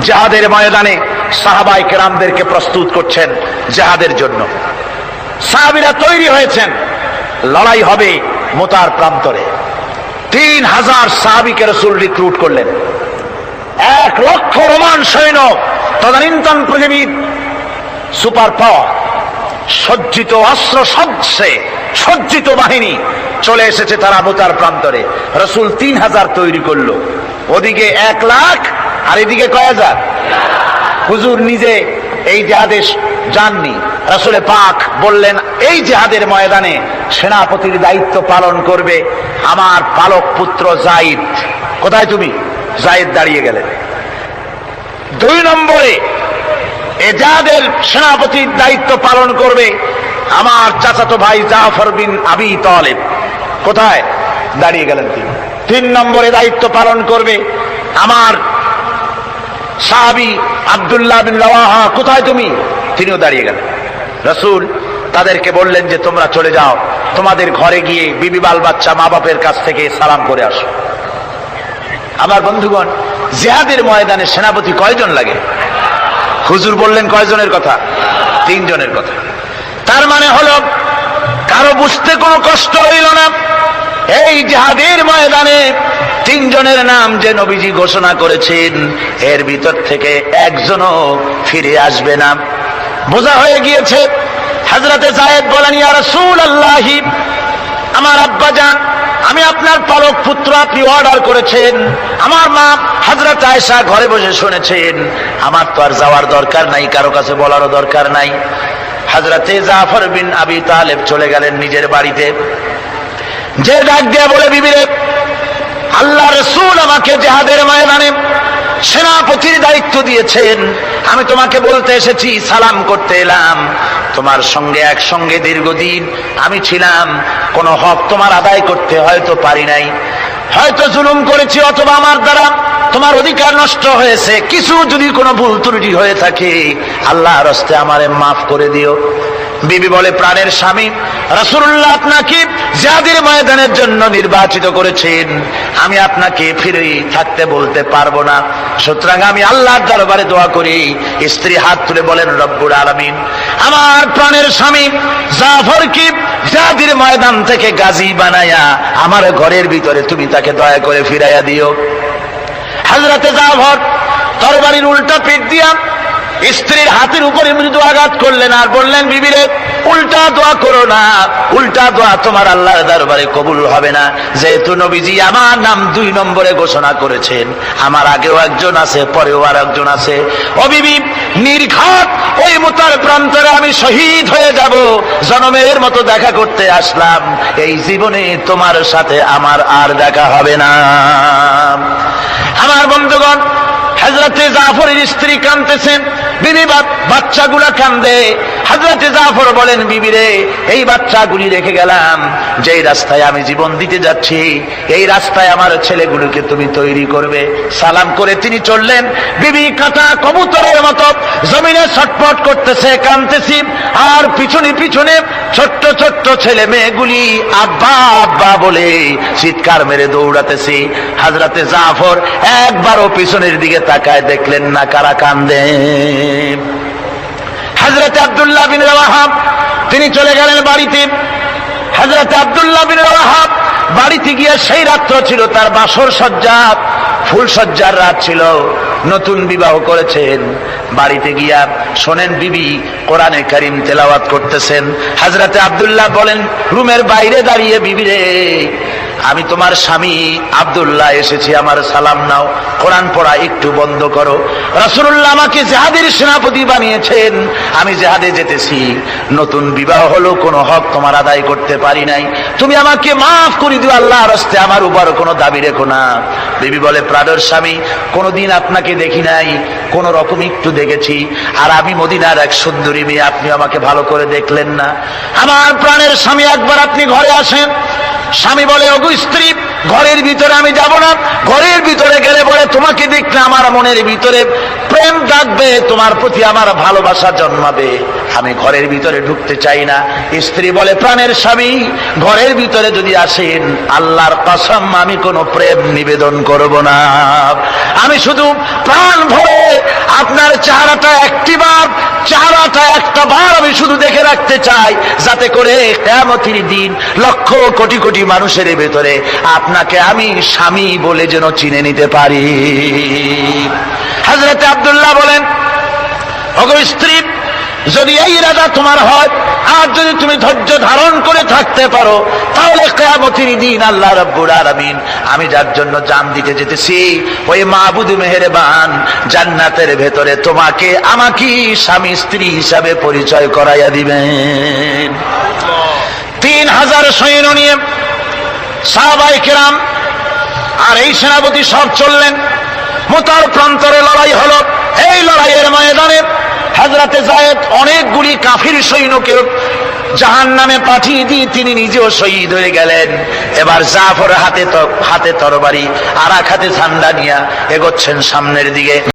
জিহাদের ময়দানে সাহাবায়ে কেরামদেরকে প্রস্তুত করছেন জিহাদের জন্য। সাহাবীরা তৈরি হয়েছেন, লড়াই হবে মুতার প্রান্তরে। 3000 সাহাবীকে রাসূল রিক্রুট করলেন। 1 লক্ষ রোমান সৈন্য, তদানীন্তন পৃথিবীর সুপার পাওয়ার, সজ্জিত অস্ত্র সজ্জিত বাহিনী চলে এসেছে তারা মুতার প্রান্তরে। রাসূল 3000 তৈরি করলো, ওদিকে 1 লাখ আর এদিকে কয় হাজার। হুজুর নিজে এই জিহাদে যাননি, রাসূলে পাক বললেন এই জিহাদের ময়দানে সেনাপতির দায়িত্ব পালন করবে আমার পালক পুত্র যায়েদ। কোথায় তুমি? যায়েদ দাঁড়িয়ে গেলেন। 2 নম্বরে এই জিহাদের সেনাপতির দায়িত্ব পালন করবে আমার চাচাতো ভাই জাফর বিন আবি তালেব। কোথায়? দাঁড়িয়ে গেলেন তিনি। 3 নম্বরে দায়িত্ব পালন করবে আমার সাহাবী আব্দুল্লাহ বিন রাওয়াহা। কোথায় তুমি? তিনিও দাঁড়িয়ে গেলেন। রাসূল তাদেরকে বললেন যে তোমরা চলে যাও, তোমাদের ঘরে গিয়ে বিবি বাল বাচ্চা মা বাপের কাছ থেকে সালাম করে আসো। আমার বন্ধুগণ, জিহাদের ময়দানে সেনাপতি কয়জন লাগে? হুজুর বললেন কয়জনের কথা? 3 জনের কথা। তার মানে হলো কারো বুঝতে কোনো কষ্ট হইল না, এই জিহাদের ময়দানে 3 জনের নাম যে নবীজি ঘোষণা করেছেন এর ভিতর থেকে একজনও ফিরে আসবে না। বোঝা হয়ে গিয়েছে। হযরতে যায়েদ বলেন ইয়া রাসূলুল্লাহ, আমার আব্বা জান, আমি আপনার পালক পুত্র, আপনি অর্ডার করেছেন। আমার মা হযরত আয়েশা ঘরে বসে শুনেছেন, আমার তো আর যাওয়ার দরকার নাই, কারো কাছে বলারও দরকার নাই। হযরতে জাফর বিন আবি তালেব চলে গেলেন নিজের বাড়িতে। যে ডাক দিয়ে বলে বিবিরে, আল্লাহ রাসূল আমাকে জিহাদের ময়দানে সেনাপতির দায়িত্ব দিয়েছেন, আমি তোমাকে বলতে এসেছি, সালাম করতে এলাম। তোমার সঙ্গে একসঙ্গে দীর্ঘদিন আমি ছিলাম, কোন হক তোমার আদায় করতে হয়তো পারি নাই, হয়তো জুলুম করেছি, অথবা আমার দ্বারা তোমার অধিকার নষ্ট হয়েছে। কিছু যদি কোনো ভুল ত্রুটি হয়ে থাকে আল্লাহর হস্তে আমারে মাফ করে দিও। বিবি বলে, প্রাণের স্বামী রাসূলুল্লাহ আপনাকে জিহাদের ময়দানের জন্য নির্বাচিত করেছেন, আমি আপনাকে ফিরে থাকতে বলতে পারবো না, সুতরাং আমি আল্লাহর দরবারে দোয়া করি। স্ত্রী হাত তুলে বলেন, রব্বুল আলামিন, আমার প্রাণের স্বামী জাফরকে জিহাদের ময়দান থেকে গাজী বানায়া আমার ঘরের ভিতরে তুমি তাকে দয়া করে ফিরাইয়া দিও। হযরতে জাফর তরবারির উল্টা পিঠ দিয়া স্ত্রীর হাতের উপরে মৃদু আঘাত করলেন আর বললেন, বিবিরে উল্টা দোয়া করো না, উল্টা দোয়া তোমার আল্লাহর দরবারে কবুল হবে না। যেহেতু নবীজি আমার নাম 2 নম্বরে ঘোষণা করেছেন, আমার আগেও একজন আছে, পরেও আর একজন আছে। ও বিবি, নির্ঘাত ওই মুতার প্রান্তরে আমি শহীদ হয়ে যাব, জনমের মতো দেখা করতে আসলাম, এই জীবনে তোমার সাথে আমার আর দেখা হবে না। আমার বন্ধুগণ, হযরতে জাফরের স্ত্রী কাঁদতেছেন, বিবি বাচ্চাগুলা কান্দে। হযরতে জাফর বলেন, বিবিরে এই বাচ্চাগুলি রেখে গেলাম, যেই রাস্তায় আমি জীবন দিতে যাচ্ছি এই রাস্তায় আমার ছেলেগুলোকে তুমি তৈরি করবে। সালাম করে তিনি চললেন। বিবি কাটা কবুতরের মতো জমিনে ছটফট করতেছে, কাঁদতেছি, আর পিছনে পিছনে ছোট্ট ছোট্ট ছেলে মেয়েগুলি আব্বা আব্বা বলে চিৎকার মেরে দৌড়াতেছি। হযরতে জাফর একবারও পিছনের দিকে তাকায় দেখলেন না কারা কান্দে। হযরত আব্দুল্লাহ বিন রাওয়াহা তিনি চলে গেলেন বাড়িতে। হযরত আব্দুল্লাহ বিন রাওয়াহা বাড়িতে গিয়ে, সেই রাত্র ছিল তার বাসর সজ্জা, ফুল সজ্জার রাত ছিল, নতুন বিবাহ করেছেন। বাড়িতে গিয়া শোনেন বিবি কোরআনে কারীম তেলাওয়াত করতেছেন। হযরতে আব্দুল্লাহ বলেন রুমের বাইরে দাঁড়িয়ে, বিবিরে আমি তোমার স্বামী আব্দুল্লাহ এসেছি, আমার সালাম নাও, কোরআন পড়া একটু বন্ধ করো। রাসূলুল্লাহ আমাকে জিহাদের সেনাপতি বানিয়েছেন, আমি জিহাদে যেতেছি, নতুন বিবাহ হলো, কোনো হক তোমার আদায় করতে পারি নাই, তুমি আমাকে মাফ করে দিও, আল্লাহর হস্তে আমার উপর কোনো দাবি রেখো না। বিবি বলে, প্রাণের স্বামী কোনোদিন আপনাকে দেখি নাই, কোন রকম একটু দেখেছি, আর আমি মদিনার এক সুন্দরী মেয়ে, আপনি আমাকে ভালো করে দেখলেন না। আমার প্রাণের স্বামী, একবার আপনি ঘরে আসেন। স্বামী বলে, ওগো স্ত্রী, ঘরের ভিতরে আমি যাব না, ঘরের ভিতরে গেলে বলে তোমাকে দেখলে আমার মনের ভিতরে প্রেম জাগবে, তোমার প্রতি আমার ভালোবাসা জন্মাবে, আমি ঘরের ভিতরে ঢুকতে চাই না। স্ত্রী বলে, প্রাণের স্বামী ঘরের ভিতরে যদি আসেন, আল্লাহর কসম আমি কোনো প্রেম নিবেদন করব না, আমি শুধু প্রাণ ভরে চেহারাটা একটা বার আমি শুধু দেখে রাখতে চাই, যাতে করে কিয়ামতের দিন লক্ষ কোটি কোটি মানুষের ভেতরে আপনাকে আমি স্বামী বলে যেন চিনে নিতে পারি। হযরত আব্দুল্লাহ বলেন, ওগো স্ত্রী, যদি এই ইরাদা তোমার হয় আর যদি তুমি ধৈর্য ধারণ করে থাকতে পারো, তাহলে কিয়ামতের দিন আল্লাহ রাব্বুল আলামিন আমি যার জন্য জান দিতে যেতেছি ওই মাবুদ মেহেরবান জান্নাতের ভেতরে তোমাকে আমাকে স্বামী স্ত্রী হিসাবে পরিচয় করাইয়া দিবেন। 3000 সৈন্য নিয়ে সাহাবায়ে কেরাম আর এই সেনাপতি সব চললেন। মুতার প্রান্তরে লড়াই হলো। এই লড়াইয়ের ময়দানে হযরতে যায়েদ অনেকগুলি কাফির সৈন্যকে জাহান্নামে পাঠিয়ে দিয়ে তিনি নিজেও শহীদ হয়ে গেলেন। এবার জাফর হাতে তরবারি আর এক হাতে ঝান্ডা নিয়ে এগোচ্ছেন সামনের দিকে।